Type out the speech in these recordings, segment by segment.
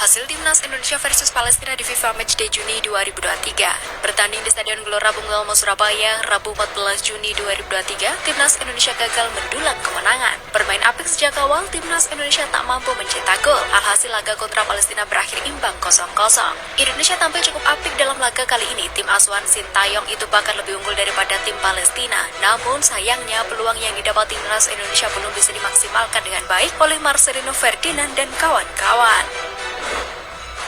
Hasil Timnas Indonesia versus Palestina di FIFA Matchday Juni 2023. Bertanding di Stadion Gelora Bung Tomo, Surabaya, Rabu 14 Juni 2023, Timnas Indonesia gagal mendulang kemenangan. Bermain apik sejak awal, Timnas Indonesia tak mampu mencetak gol. Alhasil laga kontra Palestina berakhir imbang 0-0. Indonesia tampil cukup apik dalam laga kali ini. Tim asuhan Sintayong itu bahkan lebih unggul daripada tim Palestina. Namun sayangnya peluang yang didapat Timnas Indonesia belum bisa dimaksimalkan dengan baik oleh Marcelino Ferdinand dan kawan-kawan.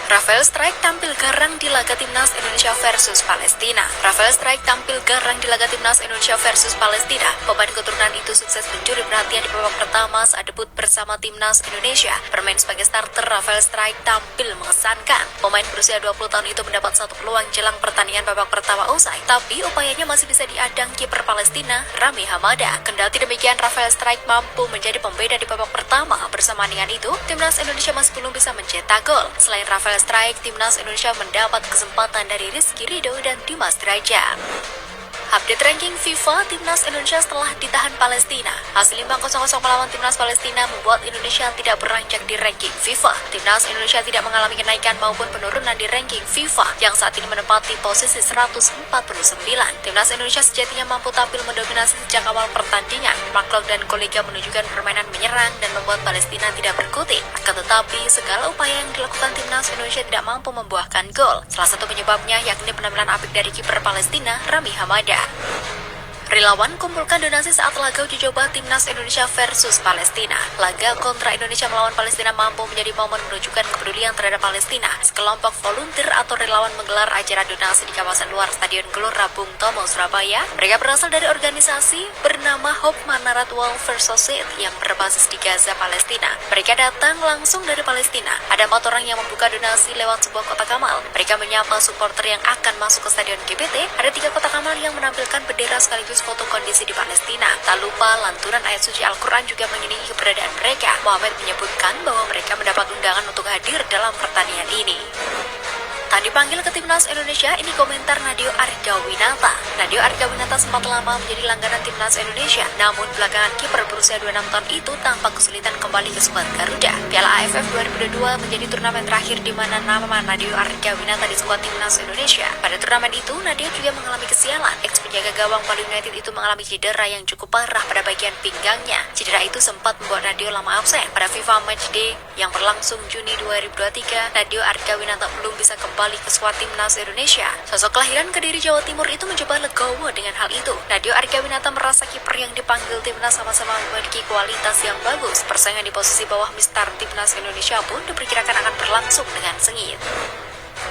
Rafael Struijk tampil garang di laga Timnas Indonesia versus Palestina. Rafael Struijk tampil garang di laga Timnas Indonesia versus Palestina. Pemain keturunan itu sukses mencuri perhatian di babak pertama saat debut bersama Timnas Indonesia. Bermain sebagai starter, Rafael Struijk tampil mengesankan. Pemain berusia 20 tahun itu mendapat satu peluang jelang pertandingan babak pertama usai, tapi upayanya masih bisa diadang kiper Palestina, Rami Hamada. Kendati demikian, Rafael Struijk mampu menjadi pembeda di babak pertama. Bersamaan dengan itu, Timnas Indonesia masih belum bisa mencetak gol. Selain Rafael Struijk, Timnas Indonesia mendapat kesempatan dari Rizky Ridho dan Dimas Derajat. Update ranking FIFA, Timnas Indonesia setelah ditahan Palestina. Hasil imbang 0-0 melawan Timnas Palestina membuat Indonesia tidak beranjak di ranking FIFA. Timnas Indonesia tidak mengalami kenaikan maupun penurunan di ranking FIFA yang saat ini menempati posisi 149. Timnas Indonesia sejatinya mampu tampil mendominasi sejak awal pertandingan. Mark Klok dan kolega menunjukkan permainan menyerang dan membuat Palestina tidak berkutik. Akan tetapi, segala upaya yang dilakukan Timnas Indonesia tidak mampu membuahkan gol. Salah satu penyebabnya yakni penampilan apik dari kiper Palestina, Rami Hamada. Relawan kumpulkan donasi saat laga uji coba Timnas Indonesia versus Palestina. Laga kontra Indonesia melawan Palestina mampu menjadi momen menunjukkan kepedulian terhadap Palestina. Sekelompok volunteer atau relawan menggelar acara donasi di kawasan luar Stadion Gelora Bung Tomo, Surabaya. Mereka berasal dari organisasi bernama Hope Manarat Welfare Society yang berbasis di Gaza, Palestina. Mereka datang langsung dari Palestina. Ada 4 orang yang membuka donasi lewat sebuah kotak amal. Mereka menyapa supporter yang akan masuk ke Stadion GBT. Ada 3 kotak amal yang menampilkan bendera sekaligus foto kondisi di Palestina. Tak lupa lantunan ayat suci Al-Quran juga mengiringi keberadaan mereka. Muhammad menyebutkan bahwa mereka mendapat undangan untuk hadir dalam pertandingan ini. Tak dipanggil ke Timnas Indonesia, ini komentar Nadeo Argawinata. Nadeo Argawinata sempat lama menjadi langganan Timnas Indonesia, namun belakangan kiper berusia 26 tahun itu tampak kesulitan kembali ke skuad Garuda. Piala AFF 2022 menjadi turnamen terakhir di mana nama Nadeo Argawinata di skuad Timnas Indonesia. Pada turnamen itu, Nadeo juga mengalami kesialan. Ex-penjaga gawang Bali United itu mengalami cedera yang cukup parah pada bagian pinggangnya. Cedera itu sempat membuat Nadeo lama absen. Pada FIFA Matchday yang berlangsung Juni 2023, Nadeo Argawinata belum bisa kembali ke skuad Timnas Indonesia. Sosok kelahiran Kediri, Jawa Timur itu mencoba legowo dengan hal itu. Nadeo Argawinata merasa kiper yang dipanggil Timnas sama-sama memiliki kualitas yang bagus. Persaingan di posisi bawah Mister Timnas Indonesia pun diperkirakan akan berlangsung dengan sengit.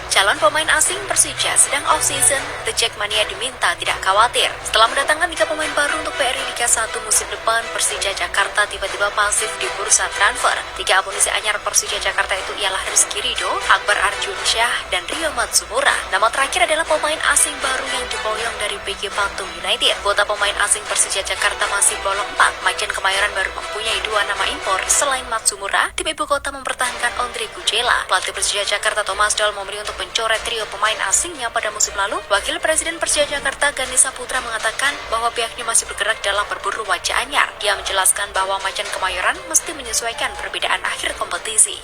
Calon pemain asing Persija sedang off-season, The Jackmania diminta tidak khawatir. Setelah mendatangkan 3 pemain baru untuk BRI Liga 1 musim depan, Persija Jakarta tiba-tiba pasif di bursa transfer. 3 amunisi anyar Persija Jakarta itu ialah Rizky Ridho, Akbar Arjunsyah, dan Rio Matsumura. Nama terakhir adalah pemain asing baru yang diboyong dari BG Patung United. Kuota pemain asing Persija Jakarta masih bolong 4. Macan Kemayoran baru mempunyai 2 nama impor. Selain Matsumura, tim ibu kota mempertahankan Ondrej Gujela. Pelatih Persija Jakarta Thomas Doll memilih untuk mencoret trio pemain asingnya pada musim lalu. Wakil Presiden Persija Jakarta Gani Saputra mengatakan bahwa pihaknya masih bergerak dalam berburu wajah anyar. Dia menjelaskan bahwa Macan Kemayoran mesti menyesuaikan perbedaan akhir kompetisi.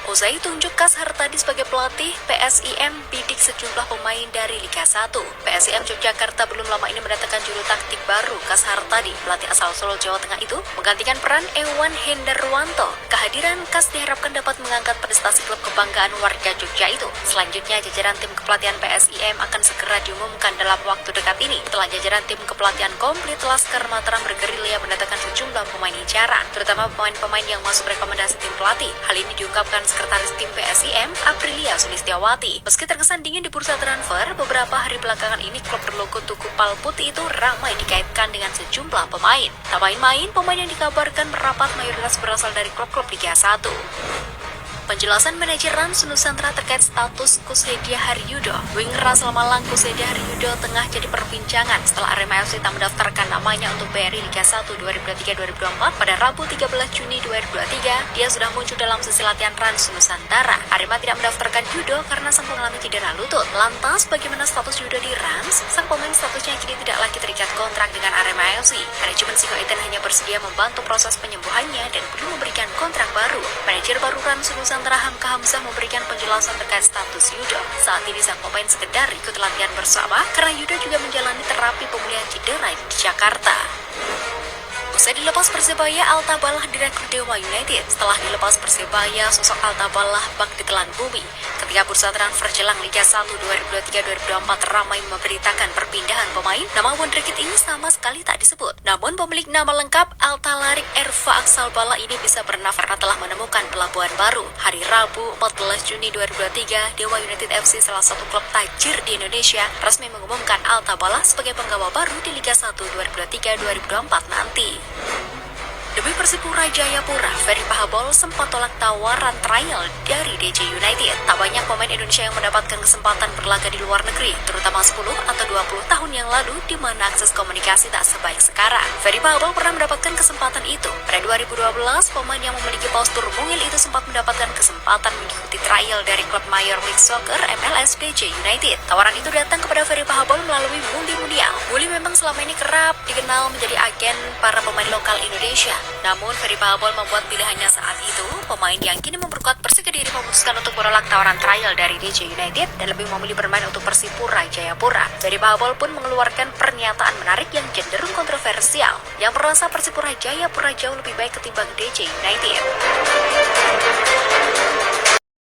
Usai tunjuk Kas Hartadi sebagai pelatih, PSIM bidik sejumlah pemain dari Liga 1. PSIM Yogyakarta belum lama ini mendatangkan juru taktik baru, Kas Hartadi. Pelatih asal Solo, Jawa Tengah itu menggantikan peran Ewan Hendarwanto. Kehadiran Kas diharapkan dapat mengangkat prestasi klub kebanggaan warga Jogja itu. Selanjutnya, jajaran tim kepelatihan PSIM akan segera diumumkan dalam waktu dekat ini. Setelah jajaran tim kepelatihan komplit, Laskar Mataram bergerilya mendatangkan sejumlah pemain incaran, terutama pemain-pemain yang masuk rekomendasi tim pelatih. Hal ini diungkapkan Sekretaris Tim PSIM, Aprilia Sulistiawati. Meski terkesan dingin di bursa transfer, beberapa hari belakangan ini klub berlogo tugu pal putih itu ramai dikaitkan dengan sejumlah pemain. Tak main-main, pemain yang dikabarkan merapat mayoritas berasal dari klub-klub Liga 1. Penjelasan manajer Rans Nusantara terkait status Kushedia Haryudo. Winger asal Malang Kushedia Haryudo tengah jadi perbincangan setelah Arema FC tak mendaftarkan namanya untuk BRI Liga 1 2023-2024 pada Rabu 13 Juni 2023. Dia sudah muncul dalam sesi latihan Rans Nusantara. Arema tidak mendaftarkan Yudo karena sang mengalami cedera lutut. Lantas, bagaimana status Yudo di Rans? Sang pemain statusnya kini tidak lagi terikat kontrak dengan Arema FC. Manajemen Singoedan hanya bersedia membantu proses penyembuhannya dan belum memberikan kontrak baru. Manajer baru Rans Nusantara Sandra Hamka Hamzah memberikan penjelasan terkait status Yudo. Saat ini sang pemain sekedar ikut latihan bersama karena Yudo juga menjalani terapi pemulihan cedera di Jakarta. Usai dilepas Persebaya, Altabalah direkrut Dewa United. Setelah dilepas Persebaya, sosok Altabalah bak ditelan bumi. Ketika bursa transfer jelang Liga 1 2023-2024 ramai memberitakan perpindahan pemain, nama wonderkid ini sama sekali tak disebut. Namun pemilik nama lengkap Altalarik Erva Aksalbala ini bisa bernafas karena telah menemukan pelabuhan baru. Hari Rabu 14 Juni 2023, Dewa United FC, salah satu klub tajir di Indonesia, resmi mengumumkan Altabalah sebagai penggawa baru di Liga 1 2023-2024 nanti. Demi Persipura Jayapura, Ferry Pahabol sempat tolak tawaran trial dari DC United. Tak banyak pemain Indonesia yang mendapatkan kesempatan berlaga di luar negeri, terutama 10 atau 20 tahun yang lalu di mana akses komunikasi tak sebaik sekarang. Ferry Pahabol pernah mendapatkan kesempatan itu. Pada 2012, pemain yang memiliki postur mungil itu sempat mendapatkan kesempatan mengikuti trial dari klub Major League Soccer MLS DC United. Tawaran itu datang kepada Ferry Pahabol melalui Muli Mundial. Muli memang selama ini kerap dikenal menjadi agen para pemain lokal Indonesia. Namun, Ferry Pahabol membuat pilihannya saat itu. Pemain yang kini memperkuat Persik Kediri memutuskan untuk menolak tawaran trial dari DC United dan lebih memilih bermain untuk Persipura Jayapura. Ferry Pahabol pun mengeluarkan pernyataan menarik yang cenderung kontroversial, yang merasa Persipura Jayapura jauh lebih baik ketimbang DC United.